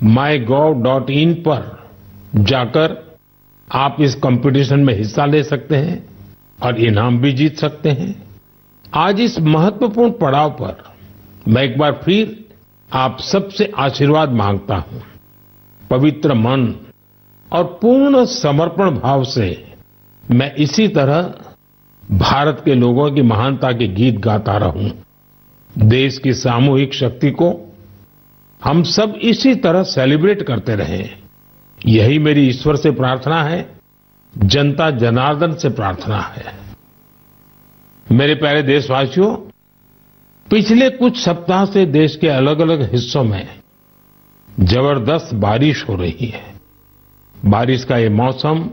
mygov.in पर जाकर आप इस कंपटीशन में हिस्सा ले सकते हैं और इनाम भी जीत सकते हैं। आज इस महत्वपूर्ण पड़ाव पर मैं एक बार फिर आप सबसे आशीर्वाद मांगता हूं। पवित्र मन और पूर्ण समर्पण भाव से मैं इसी तरह भारत के लोगों की महानता के गीत गाता रहूं। देश की सामूहिक शक्ति को हम सब इसी तरह सेलिब्रेट करते रहें, यही मेरी ईश्वर से प्रार्थना है, जनता जनार्दन से प्रार्थना है। मेरे प्यारे देशवासियों, पिछले कुछ सप्ताह से देश के अलग अलग हिस्सों में जबरदस्त बारिश हो रही है। बारिश का ये मौसम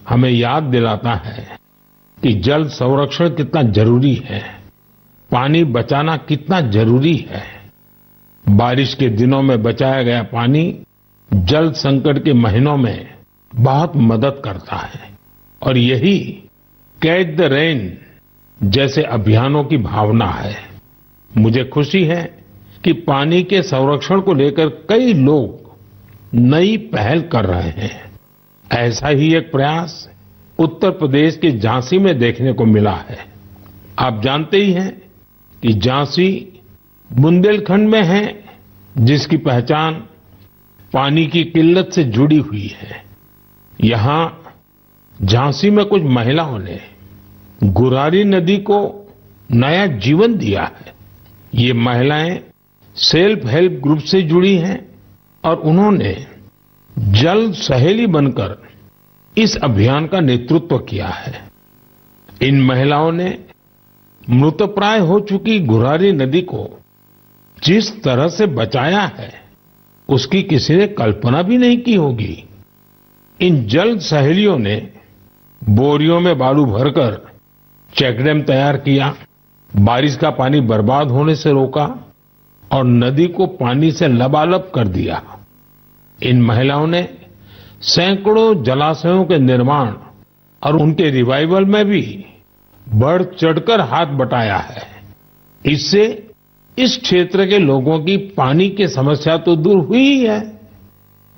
हमें याद दिलाता है कि जल संरक्षण कितना जरूरी है, पानी बचाना कितना जरूरी है। बारिश के दिनों में बचाया गया पानी जल संकट के महीनों में बहुत मदद करता है और यही कैच द रेन जैसे अभियानों की भावना है। मुझे खुशी है कि पानी के संरक्षण को लेकर कई लोग नई पहल कर रहे हैं। ऐसा ही एक प्रयास उत्तर प्रदेश के झांसी में देखने को मिला है। आप जानते ही हैं कि झांसी बुंदेलखंड में है, जिसकी पहचान पानी की किल्लत से जुड़ी हुई है। यहां झांसी में कुछ महिलाओं ने गुरारी नदी को नया जीवन दिया है। ये महिलाएं सेल्फ हेल्प ग्रुप से जुड़ी हैं और उन्होंने जल सहेली बनकर इस अभियान का नेतृत्व किया है। इन महिलाओं ने मृतप्राय हो चुकी गुरारी नदी को जिस तरह से बचाया है, उसकी किसी ने कल्पना भी नहीं की होगी। इन जल सहेलियों ने बोरियों में बालू भरकर चेकडैम तैयार किया, बारिश का पानी बर्बाद होने से रोका और नदी को पानी से लबालब कर दिया। इन महिलाओं ने सैकड़ों जलाशयों के निर्माण और उनके रिवाइवल में भी बढ़ चढ़कर हाथ बटाया है। इससे इस क्षेत्र के लोगों की पानी की समस्या तो दूर हुई ही है,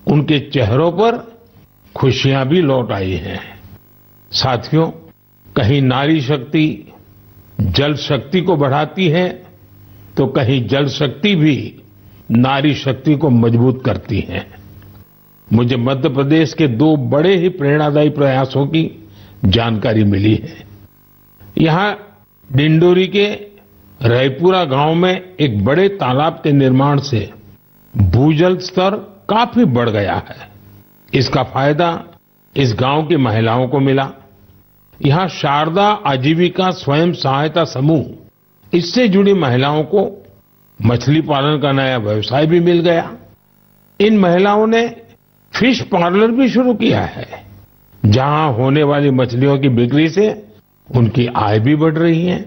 उनके चेहरों पर खुशियां भी लौट आई हैं। साथियों, कहीं नारी शक्ति जल शक्ति को बढ़ाती है तो कहीं जल शक्ति भी नारी शक्ति को मजबूत करती है। मुझे मध्य प्रदेश के दो बड़े ही प्रेरणादायी प्रयासों की जानकारी मिली है। यहां डिंडोरी के रायपुरा गांव में एक बड़े तालाब के निर्माण से भूजल स्तर काफी बढ़ गया है। इसका फायदा इस गांव की महिलाओं को मिला। यहां शारदा आजीविका स्वयं सहायता समूह, इससे जुड़ी महिलाओं को मछली पालन का नया व्यवसाय भी मिल गया। इन महिलाओं ने फिश पार्लर भी शुरू किया है, जहां होने वाली मछलियों की बिक्री से उनकी आय भी बढ़ रही है।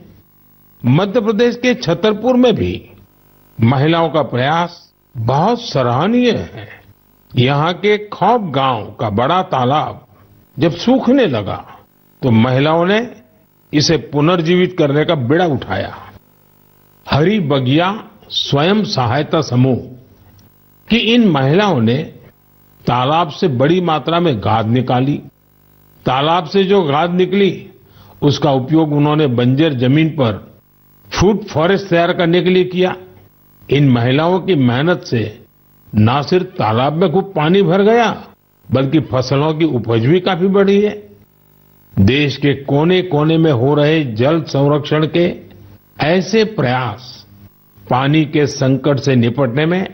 मध्य प्रदेश के छतरपुर में भी महिलाओं का प्रयास बहुत सराहनीय है। यहां के खौब गांव का बड़ा तालाब जब सूखने लगा तो महिलाओं ने इसे पुनर्जीवित करने का बीड़ा उठाया। हरी बगिया स्वयं सहायता समूह की इन महिलाओं ने तालाब से बड़ी मात्रा में गाद निकाली। तालाब से जो गाद निकली उसका उपयोग उन्होंने बंजर जमीन पर फूड फॉरेस्ट तैयार करने के लिए किया। इन महिलाओं की मेहनत से न सिर्फ तालाब में खूब पानी भर गया, बल्कि फसलों की उपज भी काफी बढ़ी है। देश के कोने कोने में हो रहे जल संरक्षण के ऐसे प्रयास पानी के संकट से निपटने में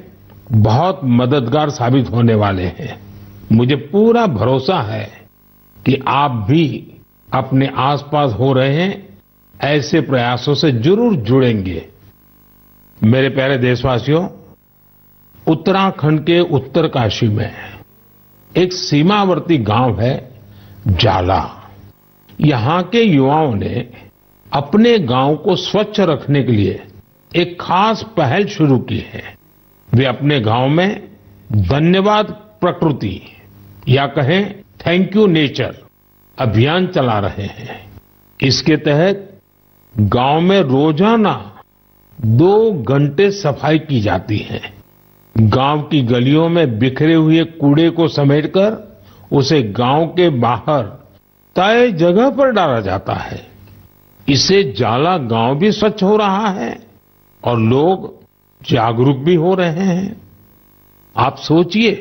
बहुत मददगार साबित होने वाले हैं। मुझे पूरा भरोसा है कि आप भी अपने आसपास हो रहे हैं ऐसे प्रयासों से जरूर जुड़ेंगे। मेरे प्यारे देशवासियों, उत्तराखंड के उत्तरकाशी में एक सीमावर्ती गांव है जाला। यहां के युवाओं ने अपने गांव को स्वच्छ रखने के लिए एक खास पहल शुरू की है। वे अपने गांव में धन्यवाद प्रकृति या कहें थैंक यू नेचर अभियान चला रहे हैं। इसके तहत गांव में रोजाना 2 घंटे सफाई की जाती है। गांव की गलियों में बिखरे हुए कूड़े को समेटकर उसे गांव के बाहर तय जगह पर डाला जाता है। इससे जाला गांव भी स्वच्छ हो रहा है और लोग जागरूक भी हो रहे हैं। आप सोचिए,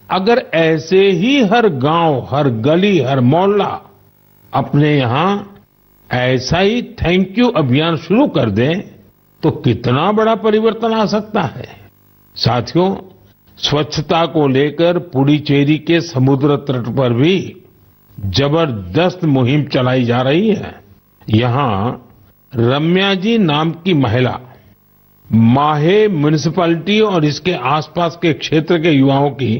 अगर ऐसे ही हर गांव, हर गली, हर मोहल्ला अपने यहां ऐसा ही थैंक यू अभियान शुरू कर दें तो कितना बड़ा परिवर्तन आ सकता है। साथियों, स्वच्छता को लेकर पुडुचेरी के समुद्र तट पर भी जबरदस्त मुहिम चलाई जा रही है। यहां रम्या जी नाम की महिला माहे म्युनिसिपैलिटी और इसके आसपास के क्षेत्र के युवाओं की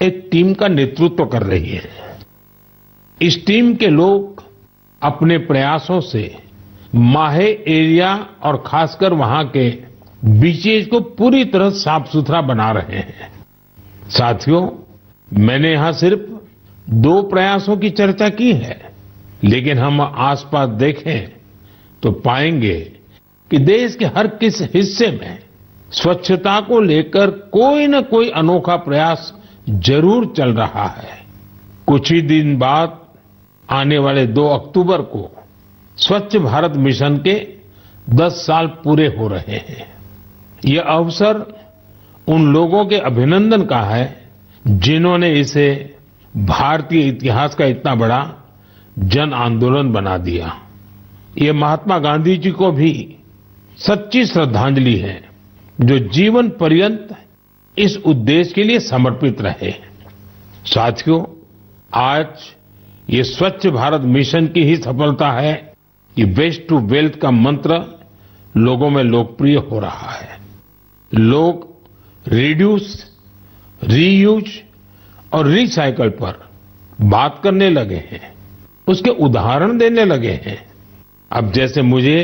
एक टीम का नेतृत्व कर रही है। इस टीम के लोग अपने प्रयासों से माहे एरिया और खासकर वहां के बीचेज को पूरी तरह साफ सुथरा बना रहे हैं। साथियों, मैंने यहां सिर्फ 2 प्रयासों की चर्चा की है, लेकिन हम आसपास देखें तो पाएंगे कि देश के हर किस हिस्से में स्वच्छता को लेकर कोई न कोई अनोखा प्रयास जरूर चल रहा है। कुछ ही दिन बाद आने वाले 2 अक्टूबर को स्वच्छ भारत मिशन के 10 साल पूरे हो रहे हैं। ये अवसर उन लोगों के अभिनंदन का है जिन्होंने इसे भारतीय इतिहास का इतना बड़ा जन आंदोलन बना दिया। ये महात्मा गांधी जी को भी सच्ची श्रद्धांजलि है, जो जीवन पर्यंत इस उद्देश्य के लिए समर्पित रहे। साथियों, आज ये स्वच्छ भारत मिशन की ही सफलता है कि वेस्ट टू वेल्थ का मंत्र लोगों में लोकप्रिय हो रहा है। लोग रिड्यूस, रीयूज और रिसाइकल पर बात करने लगे हैं, उसके उदाहरण देने लगे हैं। अब जैसे मुझे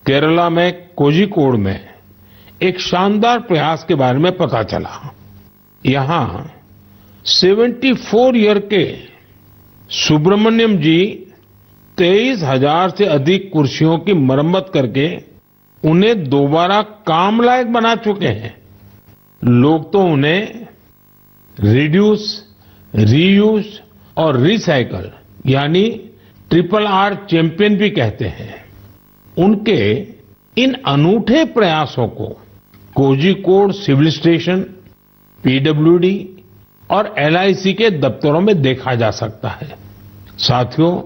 केरला में कोझिकोड में एक शानदार प्रयास के बारे में पता चला। यहां 74 ईयर के सुब्रमण्यम जी 23,000 से अधिक कुर्सियों की मरम्मत करके उन्हें दोबारा काम लायक बना चुके हैं। लोग तो उन्हें रिड्यूस, रीयूज और रिसाइकल यानी RRR चैंपियन भी कहते हैं। उनके इन अनूठे प्रयासों को कोझिकोड सिविल स्टेशन, PWD और LIC के दफ्तरों में देखा जा सकता है। साथियों,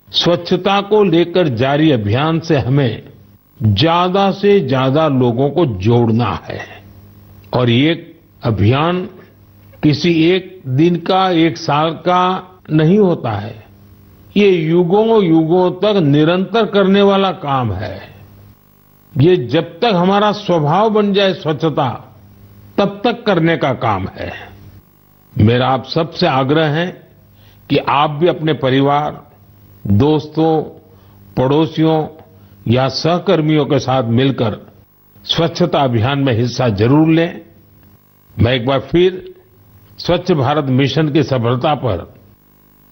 स्वच्छता को लेकर जारी अभियान से हमें ज्यादा से ज्यादा लोगों को जोड़ना है और ये अभियान किसी एक दिन का, एक साल का नहीं होता है। ये युगों युगों तक निरंतर करने वाला काम है। ये जब तक हमारा स्वभाव बन जाए स्वच्छता, तब तक करने का काम है। मेरा आप सबसे आग्रह है कि आप भी अपने परिवार, दोस्तों, पड़ोसियों या सहकर्मियों के साथ मिलकर स्वच्छता अभियान में हिस्सा जरूर लें। मैं एक बार फिर स्वच्छ भारत मिशन की सफलता पर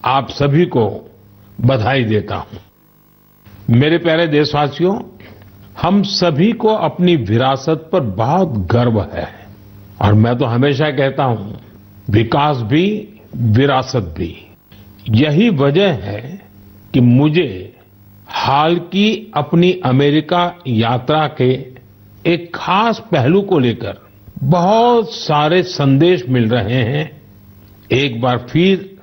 आप सभी को बधाई देता हूं। मेरे प्यारे देशवासियों, हम सभी को अपनी विरासत पर बहुत गर्व है और मैं तो हमेशा कहता हूं, विकास भी, विरासत भी। यही वजह है कि मुझे हाल की अपनी अमेरिका यात्रा के एक खास पहलू को लेकर बहुत सारे संदेश मिल रहे हैं। एक बार फिर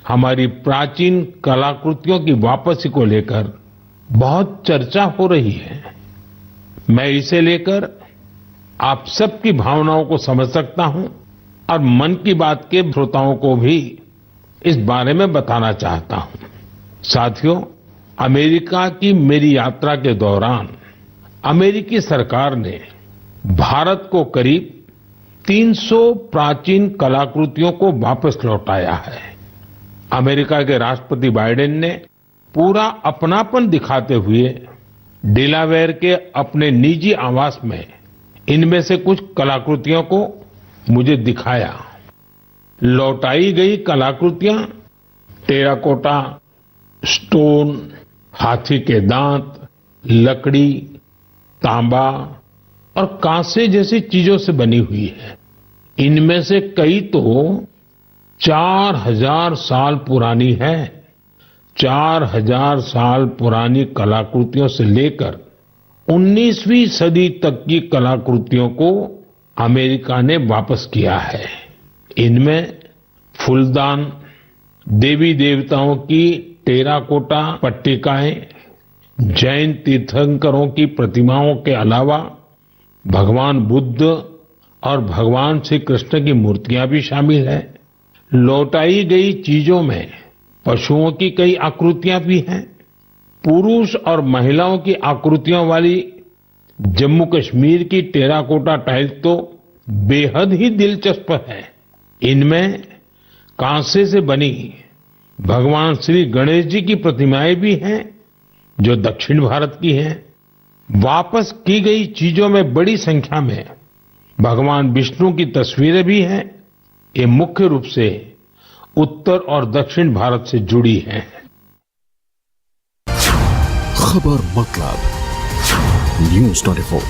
हमारी प्राचीन कलाकृतियों की वापसी को लेकर बहुत चर्चा हो रही है। मैं इसे लेकर आप सबकी भावनाओं को समझ सकता हूं और मन की बात के श्रोताओं को भी इस बारे में बताना चाहता हूं। साथियों, अमेरिका की मेरी यात्रा के दौरान अमेरिकी सरकार ने भारत को करीब 300 प्राचीन कलाकृतियों को वापस लौटाया है। अमेरिका के राष्ट्रपति बाइडेन ने पूरा अपनापन दिखाते हुए डेलावेयर के अपने निजी आवास में इनमें से कुछ कलाकृतियों को मुझे दिखाया। लौटाई गई कलाकृतियां टेराकोटा, स्टोन, हाथी के दांत, लकड़ी, तांबा और कांसे जैसी चीजों से बनी हुई है। इनमें से कई तो 4000 साल पुरानी है। 4000 साल पुरानी कलाकृतियों से लेकर 19वीं सदी तक की कलाकृतियों को अमेरिका ने वापस किया है। इनमें फूलदान, देवी देवताओं की टेराकोटा पट्टिकाएं, जैन तीर्थंकरों की प्रतिमाओं के अलावा भगवान बुद्ध और भगवान श्री कृष्ण की मूर्तियां भी शामिल है। लौटाई गई चीजों में पशुओं की कई आकृतियां भी हैं। पुरुष और महिलाओं की आकृतियों वाली जम्मू कश्मीर की टेराकोटा टाइल्स तो बेहद ही दिलचस्प है। इनमें कांसे से बनी भगवान श्री गणेश जी की प्रतिमाएं भी हैं, जो दक्षिण भारत की हैं। वापस की गई चीजों में बड़ी संख्या में भगवान विष्णु की तस्वीरें भी हैं। ये मुख्य रूप से उत्तर और दक्षिण भारत से जुड़ी हैं। खबर मतलब न्यूज़ 24।